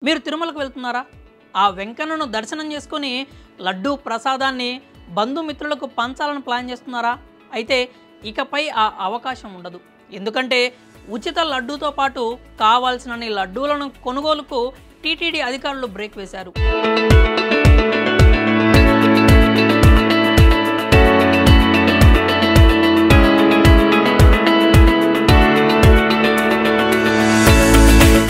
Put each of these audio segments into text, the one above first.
మీరు తిరుమలకు వెళ్తున్నారా? ఆ వెంకన్నను దర్శనం చేసుకొని లడ్డూ ప్రసాదాన్ని బంధుమిత్రులకు పంచాలని ప్లాన్ చేస్తున్నారా? అయితే ఇకపై ఆ అవకాశం ఉండదు. ఎందుకంటే ఉచిత లడ్డూతో పాటు కావాల్సినన్ని లడ్డూలను కొనుగోలుకు టీటీడీ అధికారులు బ్రేక్ వేశారు.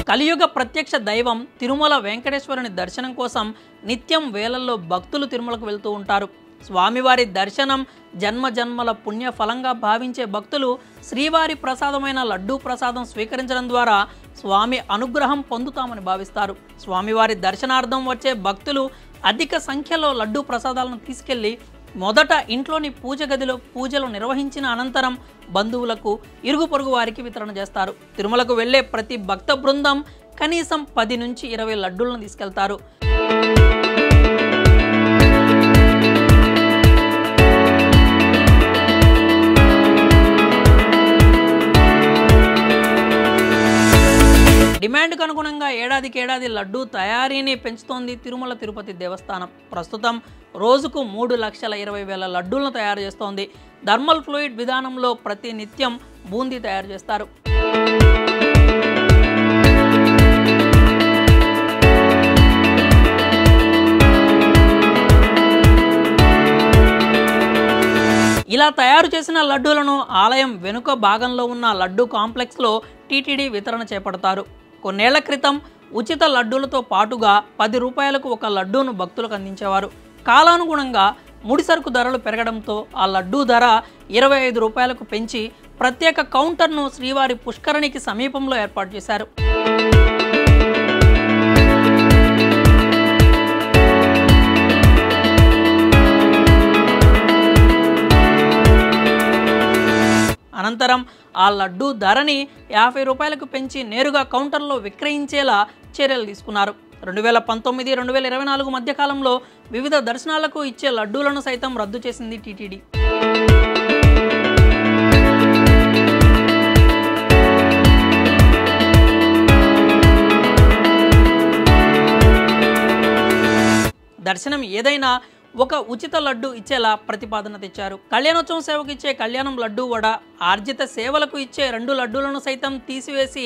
కలియుగ ప్రత్యక్ష దైవం తిరుమల వెంకటేశ్వరుని దర్శనం కోసం నిత్యం వేలల్లో భక్తులు తిరుమలకు వెళ్తూ ఉంటారు. స్వామివారి దర్శనం జన్మ జన్మల పుణ్య ఫలంగా భావించే భక్తులు శ్రీవారి ప్రసాదమైన లడ్డూ ప్రసాదం స్వీకరించడం ద్వారా స్వామి అనుగ్రహం పొందుతామని భావిస్తారు. స్వామివారి దర్శనార్థం వచ్చే భక్తులు అధిక సంఖ్యలో లడ్డూ ప్రసాదాలను తీసుకెళ్లి మొదట ఇంట్లోని పూజ గదిలో పూజలు నిర్వహించిన అనంతరం బంధువులకు, ఇరుగు పొరుగు వారికి వితరణ చేస్తారు. తిరుమలకు వెళ్లే ప్రతి భక్త బృందం కనీసం 10 నుంచి 20 లడ్డూలను తీసుకెళ్తారు. డిమాండ్కు అనుగుణంగా ఏడాదికేడాది లడ్డూ తయారీని పెంచుతోంది తిరుమల తిరుపతి దేవస్థానం. ప్రస్తుతం రోజుకు 3,20,000 లడ్డూలను తయారు చేస్తోంది. థర్మల్ ఫ్లూయిడ్ విధానంలో ప్రతి నిత్యం బూందీ తయారు చేస్తారు. ఇలా తయారు చేసిన లడ్డూలను ఆలయం వెనుక భాగంలో ఉన్న లడ్డూ కాంప్లెక్స్లో టీటీడీ వితరణ చేపడతారు. కొన్నేళ్ల క్రితం ఉచిత లడ్డూలతో పాటుగా 10 రూపాయలకు ఒక లడ్డూను భక్తులకు అందించేవారు. కాలానుగుణంగా ముడిసరుకు ధరలు పెరగడంతో ఆ లడ్డూ ధర 25 రూపాయలకు పెంచి ప్రత్యేక కౌంటర్ను శ్రీవారి పుష్కరిణికి సమీపంలో ఏర్పాటు చేశారు. అనంతరం ఆ లడ్డూ ధరని 50 రూపాయలకు పెంచి నేరుగా కౌంటర్లో విక్రయించేలా చర్యలు తీసుకున్నారు. 2019-2024 మధ్యకాలంలో వివిధ దర్శనాలకు ఇచ్చే లడ్డూలను సైతం రద్దు చేసింది టీటీడీ. దర్శనం ఏదైనా ఒక ఉచిత లడ్డు ఇచ్చేలా ప్రతిపాదన తెచ్చారు. కళ్యాణోత్సవం సేవకు ఇచ్చే కళ్యాణం లడ్డూ వడ, ఆర్జిత సేవలకు ఇచ్చే 2 లడ్డూలను సైతం తీసివేసి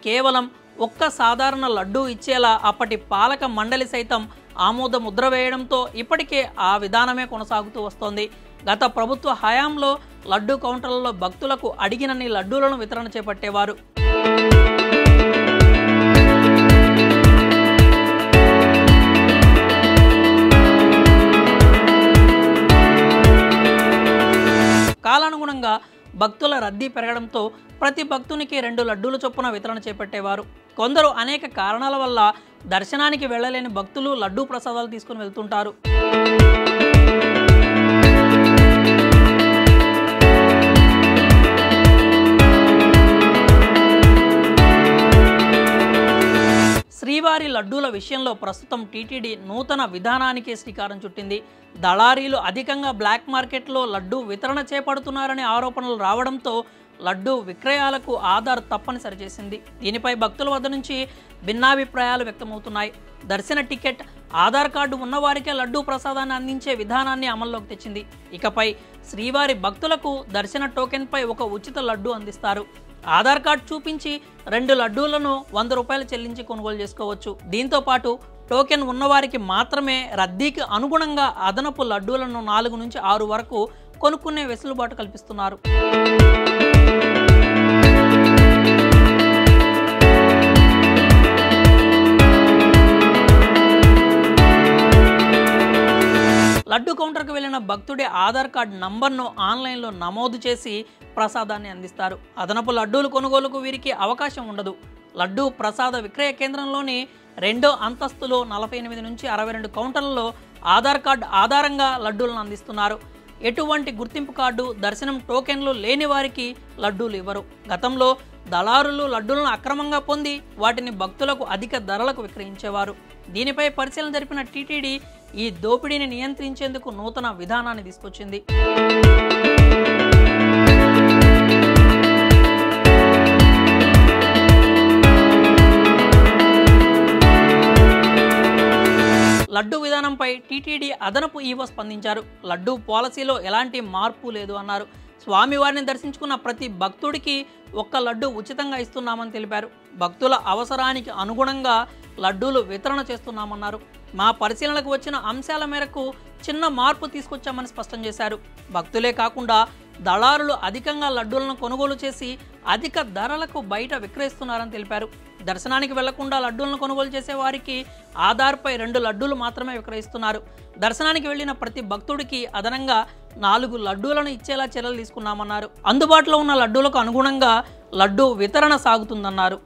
కేవలం ఒక్క సాధారణ లడ్డూ ఇచ్చేలా అప్పటి పాలక మండలి సైతం ఆమోద ముద్ర వేయడంతో ఇప్పటికే ఆ విధానమే కొనసాగుతూ వస్తోంది. గత ప్రభుత్వ హయాంలో లడ్డూ కౌంటర్లలో భక్తులకు అడిగినన్ని లడ్డూలను వితరణ చేపట్టేవారు. కాలానుగుణంగా భక్తుల రద్దీ పెరగడంతో ప్రతి భక్తునికి 2 లడ్డూల చొప్పున వితరణ చేపట్టేవారు. కొందరు అనేక కారణాల వల్ల దర్శనానికి వెళ్లలేని భక్తులు లడ్డూ ప్రసాదాలు తీసుకుని వెళ్తుంటారు. శ్రీవారి లడ్డూల విషయంలో ప్రస్తుతం టీటీడీ నూతన విధానానికి శ్రీకారం చుట్టింది. దళారీలు అధికంగా బ్లాక్ మార్కెట్లో లడ్డూ వితరణ చేపడుతున్నారనే ఆరోపణలు రావడంతో లడ్డూ విక్రయాలకు ఆధార్ తప్పనిసరి చేసింది. దీనిపై భక్తుల వద్ద నుంచి భిన్నాభిప్రాయాలు వ్యక్తమవుతున్నాయి. దర్శన టికెట్, ఆధార్ కార్డు ఉన్నవారికే లడ్డూ ప్రసాదాన్ని అందించే విధానాన్ని అమల్లోకి తెచ్చింది. ఇకపై శ్రీవారి భక్తులకు దర్శన టోకెన్పై ఒక ఉచిత లడ్డూ అందిస్తారు. ఆధార్ కార్డు చూపించి 2 లడ్డూలను 100 రూపాయలు చెల్లించి కొనుగోలు చేసుకోవచ్చు. దీంతో పాటు టోకెన్ ఉన్నవారికి మాత్రమే రద్దీకి అనుగుణంగా అదనపు లడ్డూలను 4 నుంచి 6 వరకు కొనుక్కునే వెసులుబాటు కల్పిస్తున్నారు. లడ్డూ కౌంటర్కు వెళ్లిన భక్తుడి ఆధార్ కార్డు నంబర్ను ఆన్లైన్లో నమోదు చేసి ప్రసాదాన్ని అందిస్తారు. అదనపు లడ్డూలు కొనుగోలుకు వీరికి అవకాశం ఉండదు. లడ్డూ ప్రసాద విక్రయ కేంద్రంలోని 2వ అంతస్తులో 48 నుంచి 62 కౌంటర్లలో ఆధార్ కార్డు ఆధారంగా లడ్డూలను అందిస్తున్నారు. ఎటువంటి గుర్తింపు కార్డు, దర్శనం టోకెన్లు లేని వారికి లడ్డూలు ఇవ్వరు. గతంలో దళారులు లడ్డూలను అక్రమంగా పొంది వాటిని భక్తులకు అధిక ధరలకు విక్రయించేవారు. దీనిపై పరిశీలన జరిపిన టీటీడీ ఈ దోపిడీని నియంత్రించేందుకు నూతన విధానాన్ని తీసుకొచ్చింది. లడ్డు విధానంపై టీటీడీ అదనపు ఈవో స్పందించారు. లడ్డు పాలసీలో ఎలాంటి మార్పు లేదు అన్నారు. స్వామివారిని దర్శించుకున్న ప్రతి భక్తుడికి ఒక్క లడ్డు ఉచితంగా ఇస్తున్నామని తెలిపారు. భక్తుల అవసరానికి అనుగుణంగా లడ్డూలు వితరణ చేస్తున్నామన్నారు. మా పరిశీలనకు వచ్చిన అంశాల మేరకు చిన్న మార్పు తీసుకొచ్చామని స్పష్టం చేశారు. భక్తులే కాకుండా దళారులు అధికంగా లడ్డూలను కొనుగోలు చేసి అధిక ధరలకు బయట విక్రయిస్తున్నారని తెలిపారు. దర్శనానికి వెళ్లకుండా లడ్డూలను కొనుగోలు చేసే వారికి ఆధార్పై 2 లడ్డూలు మాత్రమే విక్రయిస్తున్నారు. దర్శనానికి వెళ్లిన ప్రతి భక్తుడికి అదనంగా 4 లడ్డూలను ఇచ్చేలా చర్యలు తీసుకున్నామన్నారు. అందుబాటులో ఉన్న లడ్డూలకు అనుగుణంగా లడ్డూ వితరణ సాగుతుందన్నారు.